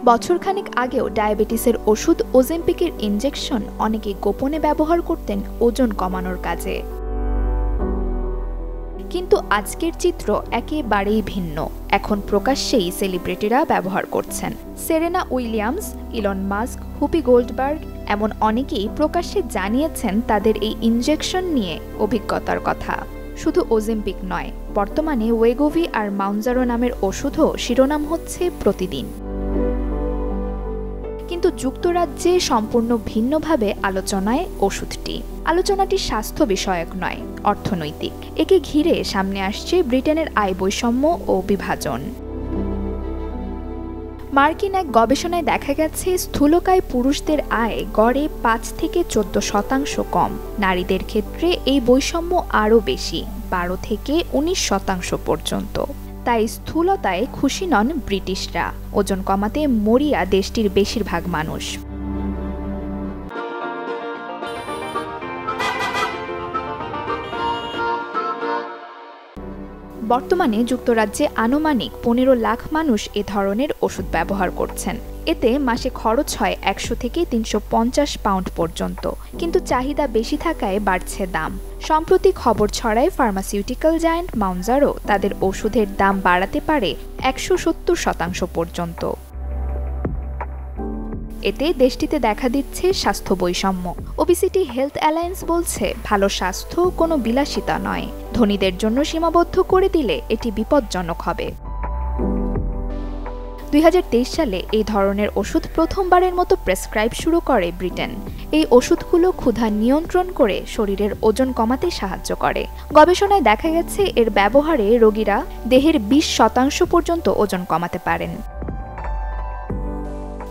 বছরখানেক আগেও ডায়াবেটিসের ওষুধ ওজেম্পিকের ইনজেকশন অনেকে গোপনে ব্যবহার করতেন ওজন কমানোর কাজে। কিন্তু আজকের চিত্র একেবারেই ভিন্ন। এখন প্রকাশ্যেই সেলিব্রিটিরা ব্যবহার করছেন। Serena Williams, Elon Musk, Whoopi Goldberg এমন অনেকেই প্রকাশ্যে জানিয়েছেন তাদের এই ইনজেকশন নিয়ে অভিজ্ঞতার কথা। শুধু ওজেম্পিক নয়, বর্তমানে ওয়েগোভি আর মাউনজারো নামের ওষুধও শিরোনাম হচ্ছে প্রতিদিন। কিন্তু যুক্তরাজ্যে সম্পূর্ণ ভিন্নভাবে আলোচনায় ওষুধটি। আলোচনাটি স্বাস্থ্য বিষয়ক নয়, অর্থনৈতিক। একে ঘিরে সামনে আসছে ব্রিটেনের আয় বৈষম্য ও বিভাজন। মার্কিন এক গবেষণায় দেখা গেছে স্থূলকায় পুরুষদের আয় গড়ে ৫ থেকে ১৪% কম। নারীদের ক্ষেত্রে এই বৈষম্য আরও বেশি, ১২ থেকে ১৯% পর্যন্ত। তাই স্থূলতায় খুশি নন ব্রিটিশরা। ওজন কমাতে মরিয়া দেশটির বেশিরভাগ মানুষ। বর্তমানে যুক্তরাজ্যে আনুমানিক ১৫ লাখ মানুষ এ ধরনের ওষুধ ব্যবহার করছেন। এতে মাসে খরচ হয় ১০০ থেকে ৩৫০ পাউন্ড পর্যন্ত। কিন্তু চাহিদা বেশি থাকায় বাড়ছে দাম। সম্প্রতি খবর ছড়ায় ফার্মাসিউটিক্যাল জায়ান্ট মাউনজারো তাদের ওষুধের দাম বাড়াতে পারে ১৭০% পর্যন্ত। এতে দেশটিতে দেখা দিচ্ছে স্বাস্থ্য বৈষম্য। ওবিসিটি হেলথ অ্যালায়েন্স বলছে, ভালো স্বাস্থ্য কোনো বিলাসিতা নয়। ধনীদের জন্য সীমাবদ্ধ করে দিলে এটি বিপজ্জনক হবে। ২০২৩ সালে এই ধরনের ওষুধ প্রথমবারের মতো প্রেসক্রাইব শুরু করে ব্রিটেন। এই ওষুধগুলো ক্ষুধা নিয়ন্ত্রণ করে শরীরের ওজন কমাতে সাহায্য করে। গবেষণায় দেখা গেছে এর ব্যবহারে রোগীরা দেহের ২০% পর্যন্ত ওজন কমাতে পারেন।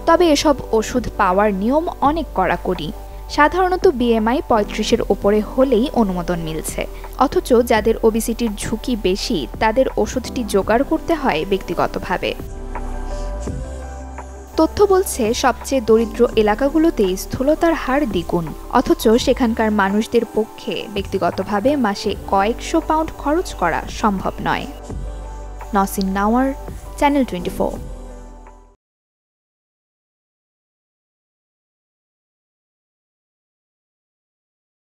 তবে এসব ওষুধ পাওয়ার নিয়ম অনেক কড়াকড়ি। সাধারণত বিএমআই ৩৫-এর ওপরে হলেই অনুমোদন মিলছে। অথচ যাদের ওবিসিটির ঝুঁকি বেশি তাদের ওষুধটি জোগাড় করতে হয় ব্যক্তিগতভাবে। তথ্য বলছে সবচেয়ে দরিদ্র এলাকাগুলোতেই স্থূলতার হার দ্বিগুণ। অথচ সেখানকার মানুষদের পক্ষে ব্যক্তিগতভাবে মাসে কয়েকশো পাউন্ড খরচ করা সম্ভব নয়। নসিন নাওয়ার, চ্যানেল 24।